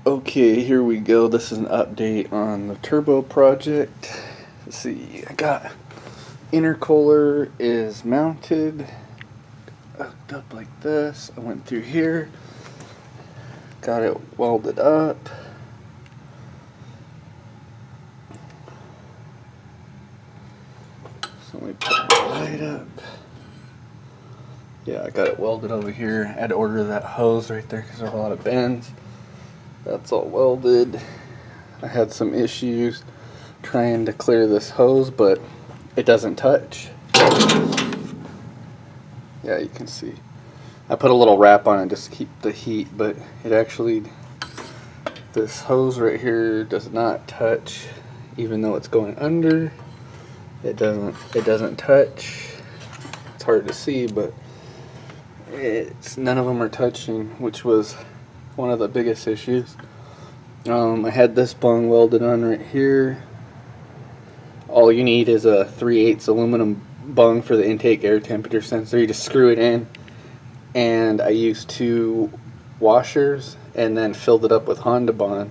Okay, here we go. This is an update on the turbo project. Let's see, I got intercooler is mounted, hooked up like this. I went through here, got it welded up. So let me put the light up. Yeah, I got it welded over here. I had to order that hose right there because there's a lot of bends. That's all welded. I had some issues trying to clear this hose, but it doesn't touch. Yeah, you can see. I put a little wrap on it just to keep the heat, but it actually, this hose right here does not touch, even though it's going under. It doesn't touch. It's hard to see, but none of them are touching, which was one of the biggest issues. I had this bung welded on right here. All you need is a 3/8 aluminum bung for the intake air temperature sensor. You just screw it in, and I used 2 washers and then filled it up with Honda Bond.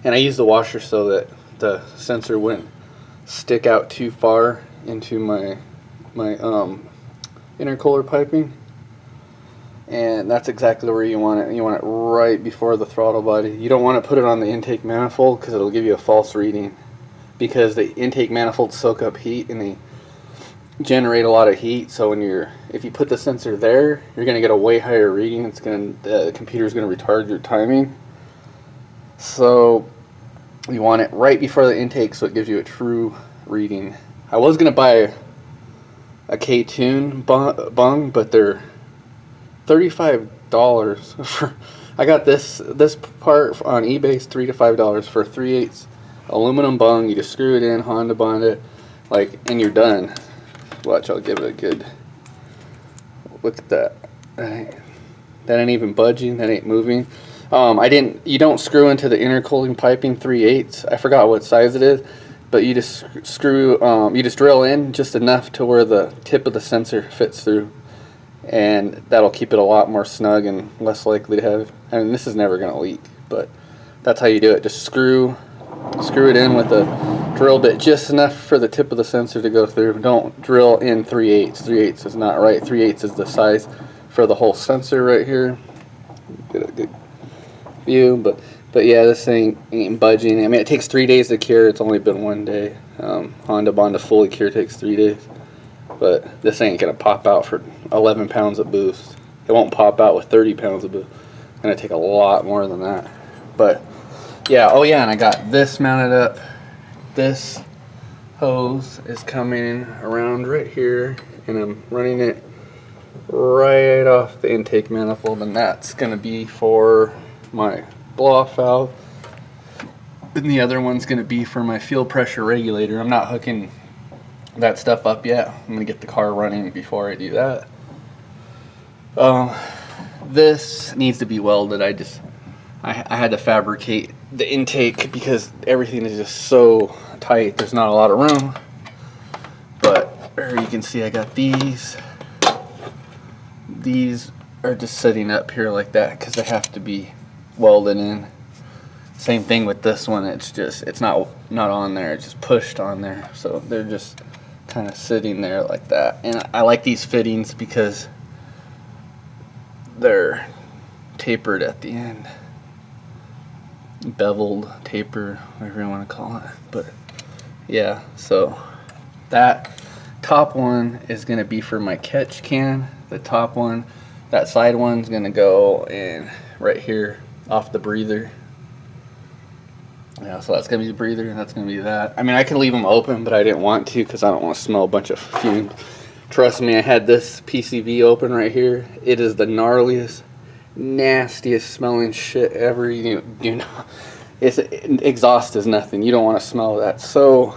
And I used the washer so that the sensor wouldn't stick out too far into my intercooler piping. And that's exactly where you want it. You want it right before the throttle body. You don't want to put it on the intake manifold because it'll give you a false reading, because the intake manifolds soak up heat and they generate a lot of heat. So if you put the sensor there, you're going to get a way higher reading. The computer's going to retard your timing. So you want it right before the intake so it gives you a true reading. I was going to buy a K-tune bung, but they're $35 for. I got this part on eBay, $3 to $5 for a 3/8 aluminum bung. You just screw it in, Honda Bond it, and you're done. Watch, I'll give it a good look at that. That ain't even budging. That ain't moving. You don't screw into the intercooling piping 3/8. I forgot what size it is, but you just you just drill in just enough to where the tip of the sensor fits through. And that'll keep it a lot more snug and less likely to have. I mean, this is never going to leak, but that's how you do it. Just screw it in with a drill bit just enough for the tip of the sensor to go through. Don't drill in 3/8. 3/8 is not right. 3/8 is the size for the whole sensor right here. Get a good view, but yeah, this thing ain't budging. I mean, it takes 3 days to cure. It's only been 1 day. Honda Bond to fully cure takes 3 days. But this ain't going to pop out for 11 pounds of boost. It won't pop out with 30 pounds of boost. It's going to take a lot more than that. But yeah, oh yeah, and I got this mounted up. This hose is coming around right here, and I'm running it right off the intake manifold, and that's going to be for my blow-off valve. And the other one's going to be for my fuel pressure regulator. I'm not hooking that stuff up yet. I'm gonna get the car running before I do that. This needs to be welded. I had to fabricate the intake because everything is just so tight. There's not a lot of room. But you can see I got these. These are just sitting up here like that because they have to be welded in. Same thing with this one. It's not on there. It's just pushed on there. So they're just kind of sitting there like that. And I like these fittings because they're tapered at the end, beveled, taper, whatever you want to call it. But yeah, so that top one is going to be for my catch can. The top one, that side one's going to go in right here off the breather. Yeah, so that's going to be the breather, and that's going to be that. I mean, I can leave them open, but I didn't want to because I don't want to smell a bunch of fumes. Trust me, I had this PCV open right here. It is the gnarliest, nastiest smelling shit ever. You know, exhaust is nothing. You don't want to smell that. So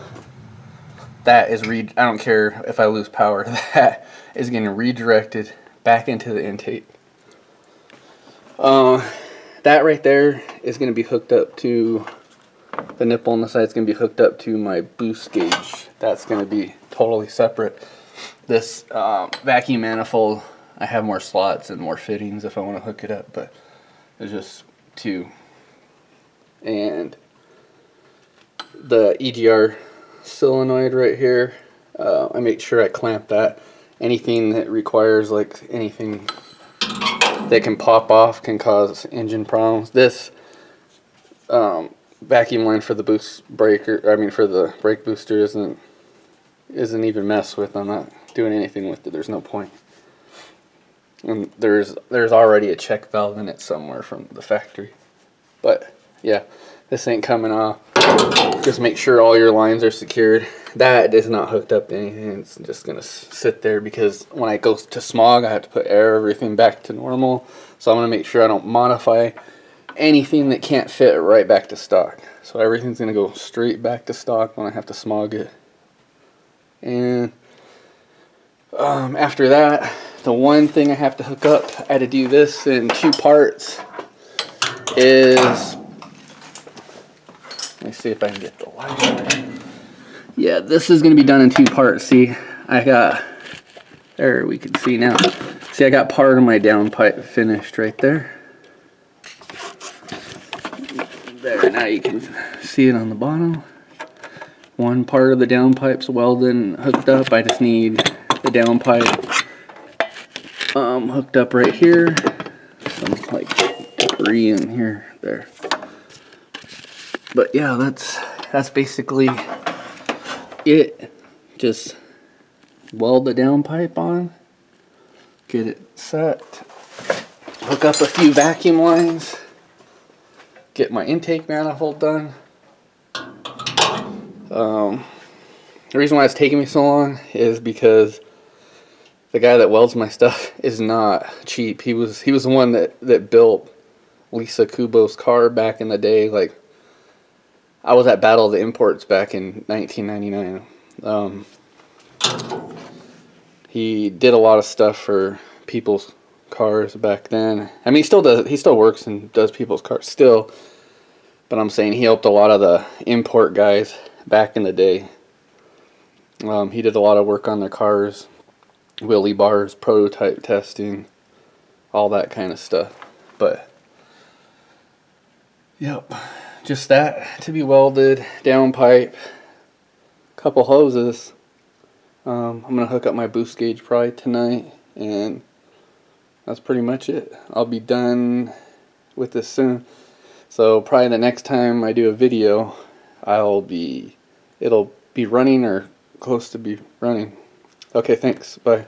that is I don't care if I lose power. That is getting redirected back into the intake. That right there is going to be hooked up to. The nipple on the side is going to be hooked up to my boost gauge. That's going to be totally separate. This vacuum manifold, I have more slots and more fittings if I want to hook it up, but it's just to and the EGR solenoid right here. I make sure I clamp that. Anything that requires, like anything that can pop off can cause engine problems. This vacuum line for the boost breaker, I mean for the brake booster, isn't even messed with. I'm not doing anything with it. There's no point. And there's already a check valve in it somewhere from the factory. But yeah, this ain't coming off. Just make sure all your lines are secured. That is not hooked up to anything. It's just gonna sit there because when I go to smog, I have to put everything back to normal. So I'm gonna make sure I don't modify anything that can't fit right back to stock. So everything's gonna go straight back to stock when I have to smog it. And after that, the one thing I have to hook up, I had to do this in 2 parts, is, let me see if I can get the light. Yeah, this is going to be done in 2 parts. See, I got, there we can see now. See, I got part of my downpipe finished right there. There, now you can see it on the bottom. One part of the downpipe's welded and hooked up. I just need the downpipe hooked up right here. Some like debris in here, there. But yeah, that's basically it. Just weld the downpipe on, get it set, hook up a few vacuum lines, get my intake manifold done. The reason why it's taking me so long is because the guy that welds my stuff is not cheap. He was the one that built Lisa Kubo's car back in the day. Like, I was at Battle of the Imports back in 1999. He did a lot of stuff for people's cars back then. I mean, he still does. He still works and does people's cars still. But I'm saying he helped a lot of the import guys back in the day. He did a lot of work on their cars, wheelie bars, prototype testing, all that kind of stuff. But yep, just that to be welded, downpipe, couple hoses. I'm gonna hook up my boost gauge probably tonight, and that's pretty much it. I'll be done with this soon. So probably the next time I do a video, it'll be running or close to be running. Okay, thanks. Bye.